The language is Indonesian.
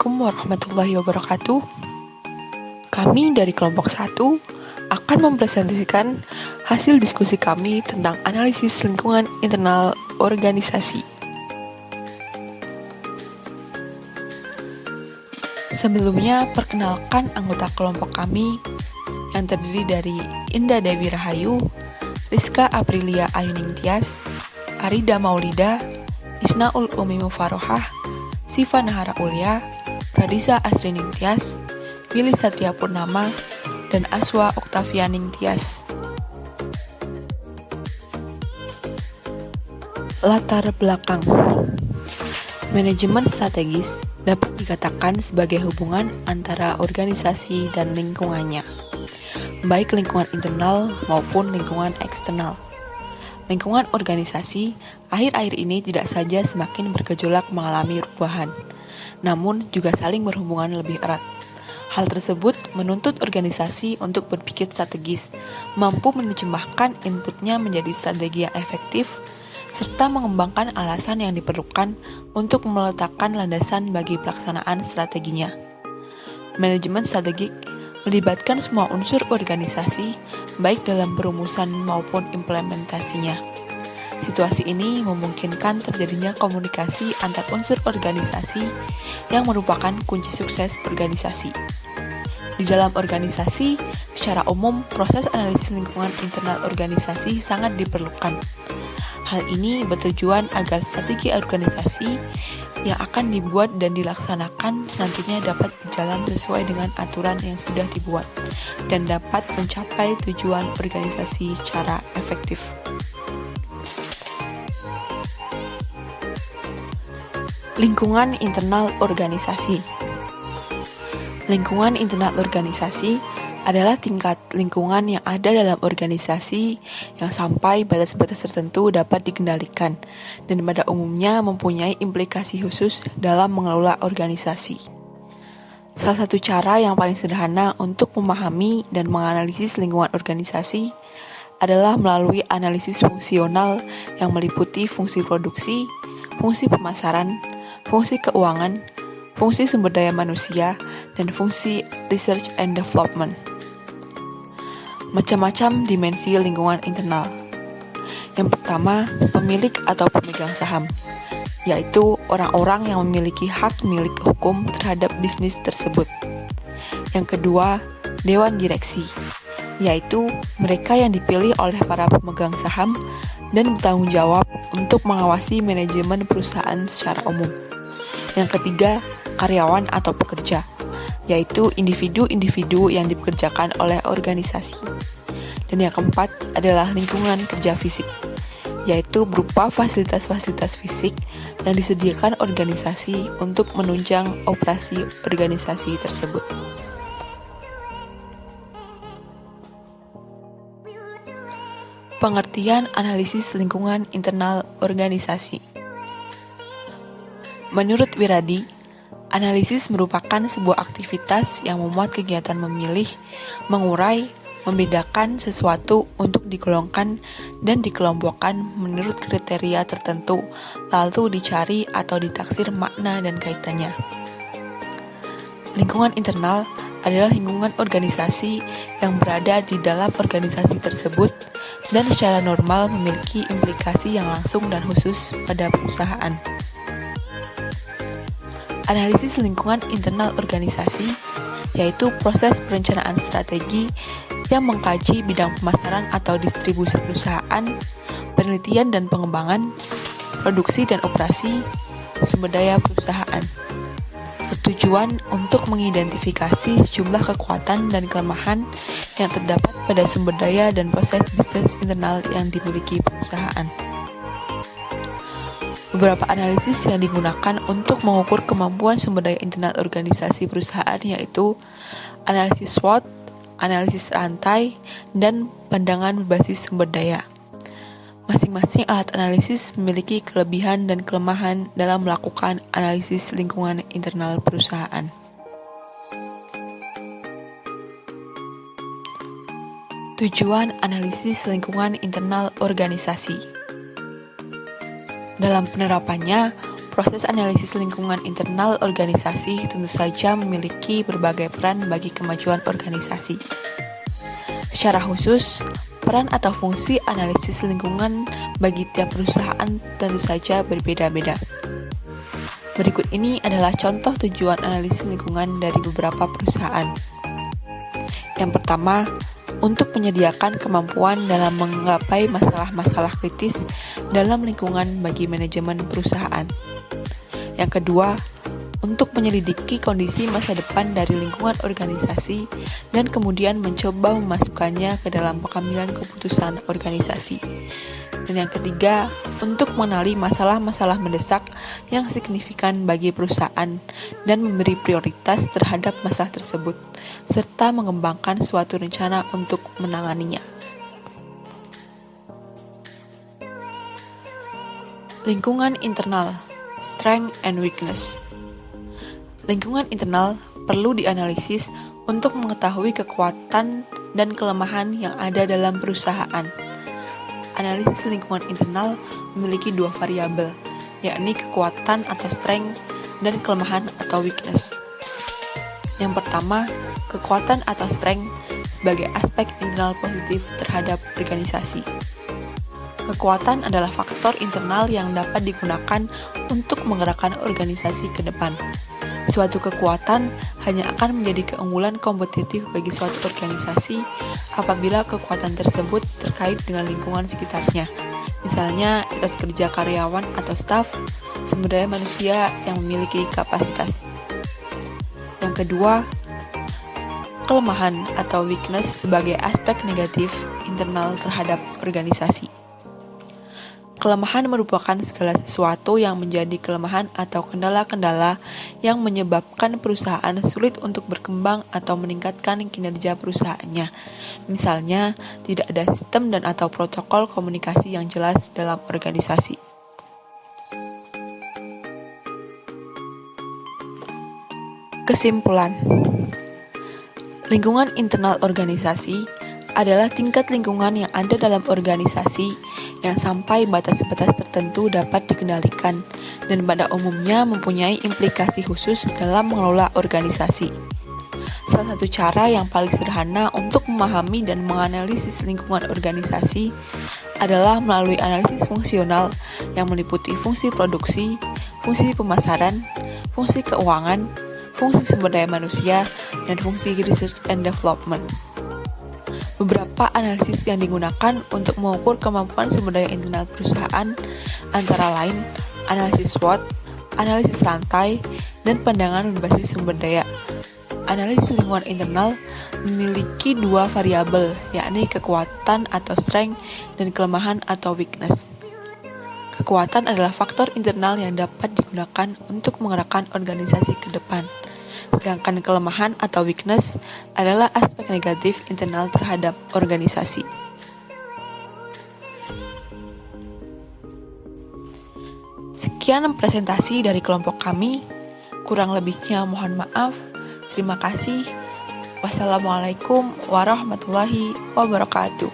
Assalamualaikum warahmatullahi wabarakatuh. Kami dari kelompok 1 akan mempresentasikan hasil diskusi kami tentang analisis lingkungan internal organisasi. Sebelumnya, perkenalkan anggota kelompok kami yang terdiri dari Indah Dewi Rahayu, Rizka Aprilia Ayuning Tias, Arida Maulida, Isnaul Umi Mufarohah, Siva Nahara Ulia, Pradisa Asrining Tias, Willy Satria Purnama, dan Aswa Oktavianing Tias. Latar belakang. Manajemen strategis dapat dikatakan sebagai hubungan antara organisasi dan lingkungannya, baik lingkungan internal maupun lingkungan eksternal. Lingkungan organisasi akhir-akhir ini tidak saja semakin bergejolak mengalami perubahan, namun juga saling berhubungan lebih erat. Hal tersebut menuntut organisasi untuk berpikir strategis, mampu menerjemahkan inputnya menjadi strategi yang efektif, serta mengembangkan alasan yang diperlukan untuk meletakkan landasan bagi pelaksanaan strateginya. Manajemen strategik melibatkan semua unsur organisasi, baik dalam perumusan maupun implementasinya. Situasi ini memungkinkan terjadinya komunikasi antar unsur organisasi yang merupakan kunci sukses organisasi. Di dalam organisasi, secara umum, proses analisis lingkungan internal organisasi sangat diperlukan. Hal ini bertujuan agar strategi organisasi yang akan dibuat dan dilaksanakan nantinya dapat berjalan sesuai dengan aturan yang sudah dibuat dan dapat mencapai tujuan organisasi secara efektif. Lingkungan internal organisasi. Lingkungan internal organisasi adalah tingkat lingkungan yang ada dalam organisasi yang sampai batas-batas tertentu dapat dikendalikan dan pada umumnya mempunyai implikasi khusus dalam mengelola organisasi. Salah satu cara yang paling sederhana untuk memahami dan menganalisis lingkungan organisasi adalah melalui analisis fungsional yang meliputi fungsi produksi, fungsi pemasaran, fungsi keuangan, fungsi sumber daya manusia, dan fungsi research and development. Macam-macam dimensi lingkungan internal. Yang pertama, pemilik atau pemegang saham, yaitu orang-orang yang memiliki hak milik hukum terhadap bisnis tersebut. Yang kedua, dewan direksi, yaitu mereka yang dipilih oleh para pemegang saham dan bertanggung jawab untuk mengawasi manajemen perusahaan secara umum. Yang ketiga, karyawan atau pekerja, yaitu individu-individu yang dipekerjakan oleh organisasi. Dan yang keempat adalah lingkungan kerja fisik, yaitu berupa fasilitas-fasilitas fisik yang disediakan organisasi untuk menunjang operasi organisasi tersebut. Pengertian analisis lingkungan internal organisasi. Menurut Wiradi, analisis merupakan sebuah aktivitas yang memuat kegiatan memilih, mengurai, membedakan sesuatu untuk digolongkan dan dikelompokkan menurut kriteria tertentu, lalu dicari atau ditaksir makna dan kaitannya. Lingkungan internal adalah lingkungan organisasi yang berada di dalam organisasi tersebut dan secara normal memiliki implikasi yang langsung dan khusus pada perusahaan. Analisis lingkungan internal organisasi yaitu proses perencanaan strategi yang mengkaji bidang pemasaran atau distribusi perusahaan, penelitian dan pengembangan, produksi dan operasi, sumber daya perusahaan. Bertujuan untuk mengidentifikasi jumlah kekuatan dan kelemahan yang terdapat pada sumber daya dan proses bisnis internal yang dimiliki perusahaan. Beberapa analisis yang digunakan untuk mengukur kemampuan sumber daya internal organisasi perusahaan yaitu analisis SWOT, analisis rantai, dan pandangan berbasis sumber daya. Masing-masing alat analisis memiliki kelebihan dan kelemahan dalam melakukan analisis lingkungan internal perusahaan. Tujuan analisis lingkungan internal organisasi. Dalam penerapannya, Proses analisis lingkungan internal organisasi tentu saja memiliki berbagai peran bagi kemajuan organisasi. Secara khusus, peran atau fungsi analisis lingkungan bagi tiap perusahaan tentu saja berbeda-beda. Berikut ini adalah contoh tujuan analisis lingkungan dari beberapa perusahaan. Yang pertama, untuk menyediakan kemampuan dalam menggapai masalah-masalah kritis dalam lingkungan bagi manajemen perusahaan. Yang kedua, untuk menyelidiki kondisi masa depan dari lingkungan organisasi dan kemudian mencoba memasukkannya ke dalam pengambilan keputusan organisasi. Dan yang ketiga, untuk mengenali masalah-masalah mendesak yang signifikan bagi perusahaan dan memberi prioritas terhadap masalah tersebut, serta mengembangkan suatu rencana untuk menanganinya. Lingkungan internal, strength and weakness. Lingkungan internal perlu dianalisis untuk mengetahui kekuatan dan kelemahan yang ada dalam perusahaan. Analisis lingkungan internal memiliki dua variabel, yakni kekuatan atau strength dan kelemahan atau weakness. Yang pertama, kekuatan atau strength sebagai aspek internal positif terhadap organisasi. Kekuatan adalah faktor internal yang dapat digunakan untuk menggerakkan organisasi ke depan. Suatu kekuatan hanya akan menjadi keunggulan kompetitif bagi suatu organisasi apabila kekuatan tersebut terkait dengan lingkungan sekitarnya. Misalnya, etos kerja karyawan atau staf, sumber daya manusia yang memiliki kapasitas. Yang kedua, kelemahan atau weakness sebagai aspek negatif internal terhadap organisasi. Kelemahan merupakan segala sesuatu yang menjadi kelemahan atau kendala-kendala yang menyebabkan perusahaan sulit untuk berkembang atau meningkatkan kinerja perusahaannya. Misalnya, tidak ada sistem dan atau protokol komunikasi yang jelas dalam organisasi. Kesimpulan, lingkungan internal organisasi adalah tingkat lingkungan yang ada dalam organisasi yang sampai batas-batas tertentu dapat dikendalikan dan pada umumnya mempunyai implikasi khusus dalam mengelola organisasi. Salah satu cara yang paling sederhana untuk memahami dan menganalisis lingkungan organisasi adalah melalui analisis fungsional yang meliputi fungsi produksi, fungsi pemasaran, fungsi keuangan, fungsi sumber daya manusia, dan fungsi research and development. Beberapa analisis yang digunakan untuk mengukur kemampuan sumber daya internal perusahaan antara lain analisis SWOT, analisis rantai, dan pandangan berbasis sumber daya. Analisis lingkungan internal memiliki dua variabel, yakni kekuatan atau strength dan kelemahan atau weakness. Kekuatan adalah faktor internal yang dapat digunakan untuk menggerakkan organisasi ke depan. Sedangkan kelemahan atau weakness adalah aspek negatif internal terhadap organisasi. Sekian presentasi dari kelompok kami. Kurang lebihnya mohon maaf. Terima kasih. Wassalamualaikum warahmatullahi wabarakatuh.